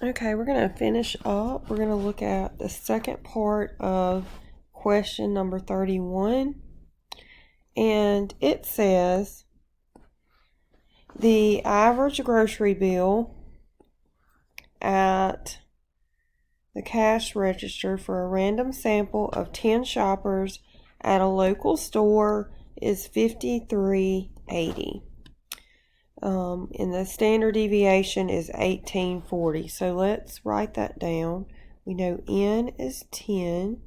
Okay, we're going to finish up. We're going to look at the second part of question number 31. And it says, the average grocery bill at the cash register for a random sample of 10 shoppers at a local store is $53.80. And the standard deviation is 1840. So let's write that down. We know N is 10,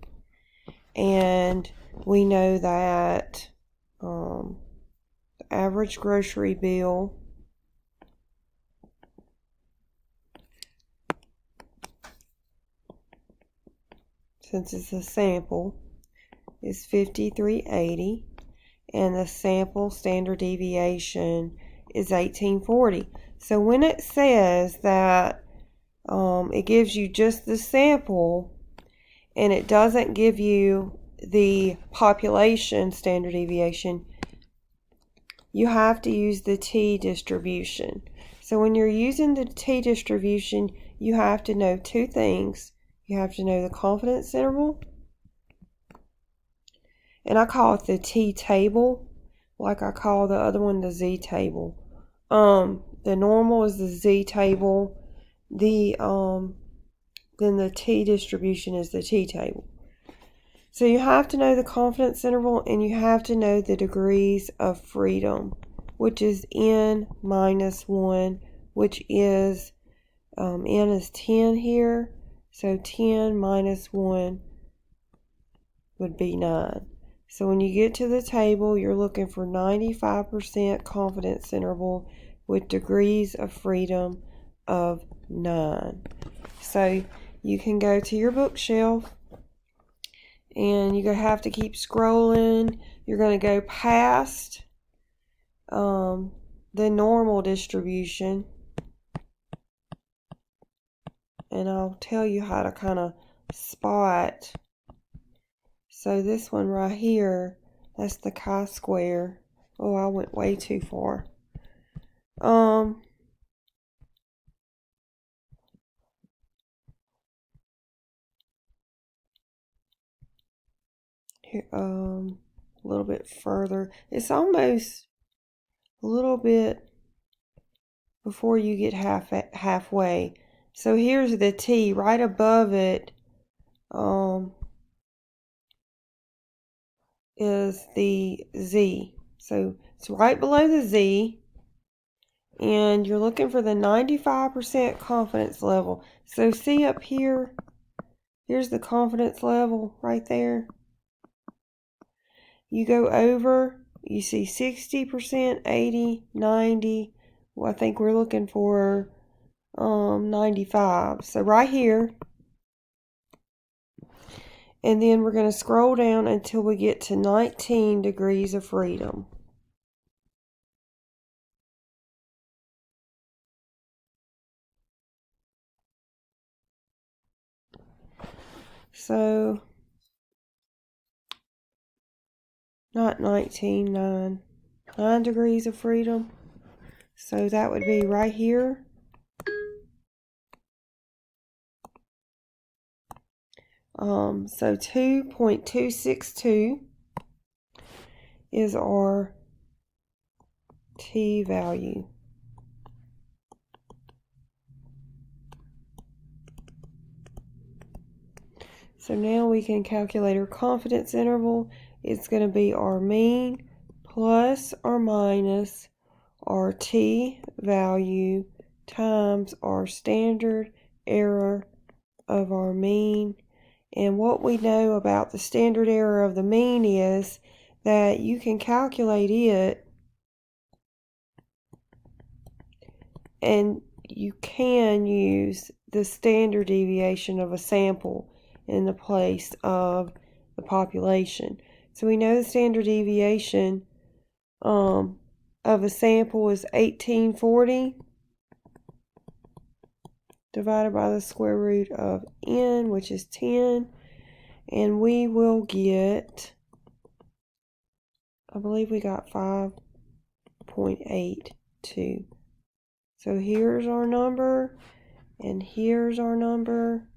and we know that the average grocery bill since it's a sample is 53.80, and the sample standard deviation is 1840. So when it says that it gives you just the sample and it doesn't give you the population standard deviation, you have to use the t-distribution. So when you're using the t-distribution, you have to know two things. You have to know the confidence interval, and I call it the t-table, like I call the other one the z-table. The normal is the z-table. Then the t-distribution is the t-table. So you have to know the confidence interval, and you have to know the degrees of freedom, which is n minus 1, which is n is 10 here. So 10 minus 1 would be 9. So when you get to the table, you're looking for 95% confidence interval with degrees of freedom of 9. So you can go to your bookshelf, and you're going to have to keep scrolling. You're going to go past the normal distribution, and I'll tell you how to kind of spot. So this one right here, that's the chi-square. Oh, I went way too far. Here, a little bit further. It's almost a little bit before you get halfway. So here's the T. Right above it is the Z. So it's right below the Z, and you're looking for the 95% confidence level. So see up here, here's the confidence level right there. You go over, you see 60%, 80, 90. Well, I think we're looking for 95. So right here. And then we're going to scroll down until we get to 19 degrees of freedom. So, not 19, 9. 9 degrees of freedom. So that would be right here. So 2.262 is our T value. So now we can calculate our confidence interval. It's going to be our mean plus or minus our T value times our standard error of our mean. And what we know about the standard error of the mean is that you can calculate it, and you can use the standard deviation of a sample in the place of the population. So we know the standard deviation of a sample is 1840 divided by the square root of n, which is 10, and we will get, I believe we got 5.82. So here's our number, and here's our number,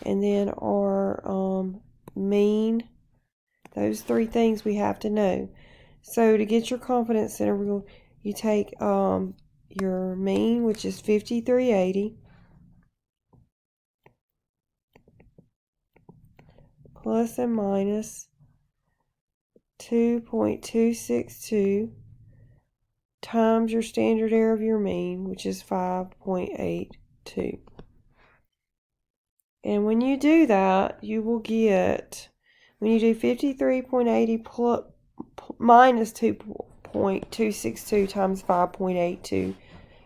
and then our mean. Those three things we have to know. So to get your confidence interval, you take your mean, which is 5380, plus and minus 2.262 times your standard error of your mean, which is 5.82. And when you do that, you will get, when you do 53.80 plus minus 2.262 times 5.82,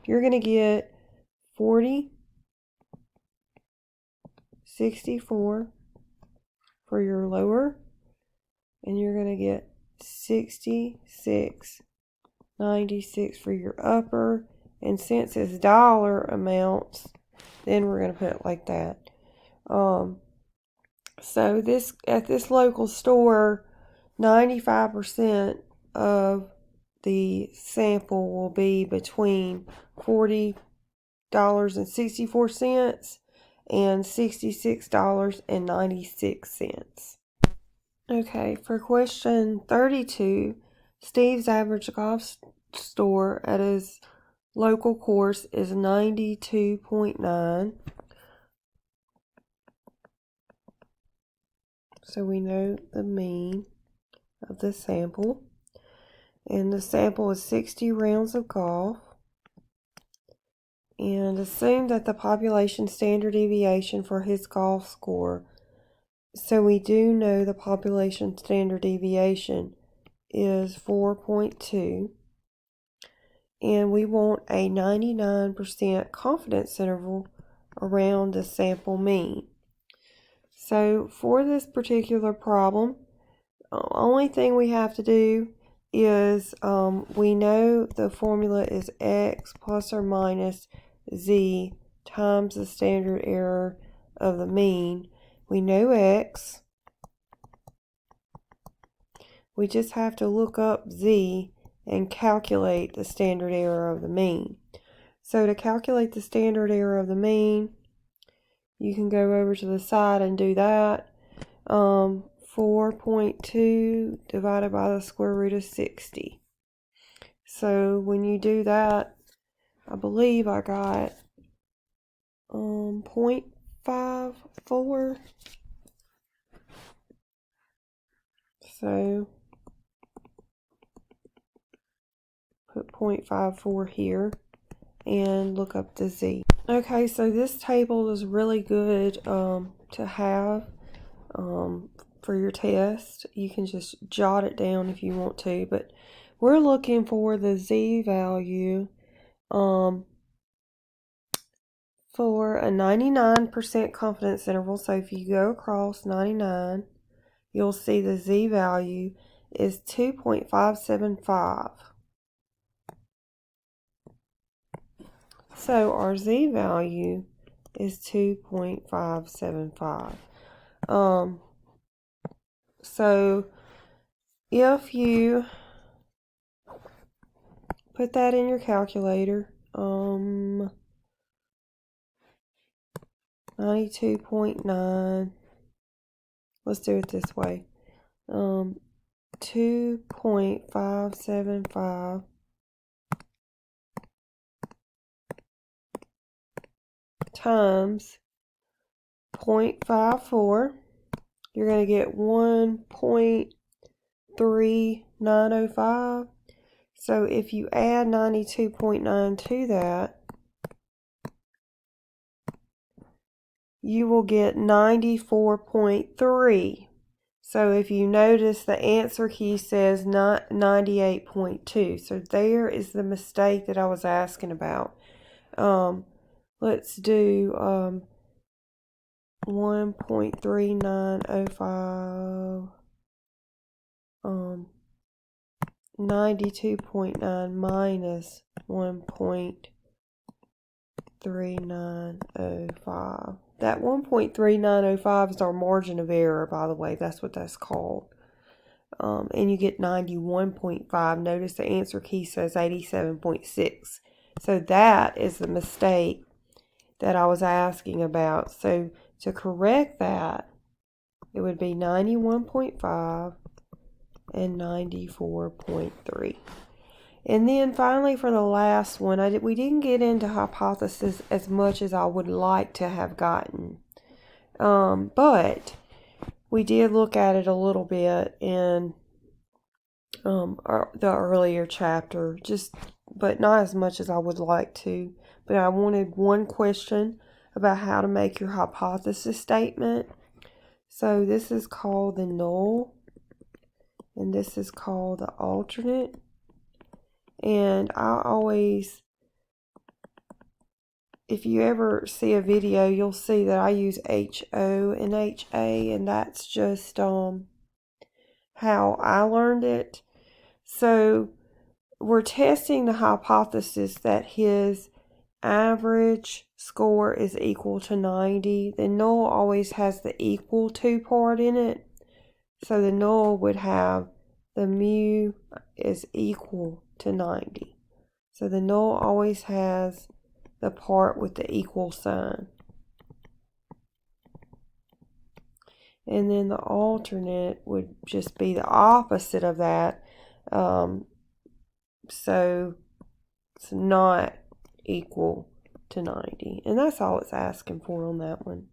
you're going to get 40.64 for your lower, and you're going to get 66.96 for your upper. And since it's dollar amounts, then we're going to put it like that. So this, at this local store, 95% of the sample will be between $40.64 and $66.96. Okay, for question 32, Steve's average golf score at his local course is 92.9. So we know the mean of the sample. And the sample is 60 rounds of golf. And assume that the population standard deviation for his golf score. So we do know the population standard deviation is 4.2. And we want a 99% confidence interval around the sample mean. So for this particular problem, the only thing we have to do is we know the formula is x plus or minus z times the standard error of the mean. We know x. We just have to look up z and calculate the standard error of the mean. So to calculate the standard error of the mean, you can go over to the side and do that. 4.2 divided by the square root of 60. So when you do that, I believe I got 0.54. So put 0.54 here and look up the z. Okay, so this table is really good to have for your test. You can just jot it down if you want to, but we're looking for the z value for a 99% confidence interval. So if you go across 99, you'll see the z value is 2.575. So our z value is 2.575. So if you put that in your calculator, 92.9, let's do it this way, 2.575 times 0.54, you're going to get 1.3905. So if you add 92.9 to that, you will get 94.3. So if you notice, the answer key says 98.2. So there is the mistake that I was asking about. Let's do 1.3905, 92.9 minus 1.3905. That 1.3905 is our margin of error, by the way. That's what that's called. And you get 91.5. Notice the answer key says 87.6. So that is the mistake that I was asking about. So to correct that, it would be 91.5 and 94.3. And then finally for the last one, we didn't get into hypothesis as much as I would like to have gotten. But we did look at it a little bit in the earlier chapter, but not as much as I would like to. But I wanted one question about how to make your hypothesis statement. So this is called the null, and this is called the alternate. And I always, if you ever see a video, you'll see that I use HO and HA, and that's just how I learned it. So we're testing the hypothesis that his average score is equal to 90. The null always has the equal to part in it. So the null would have the mu is equal to 90. So the null always has the part with the equal sign. And then the alternate would just be the opposite of that. So it's not equal to 90. And that's all it's asking for on that one.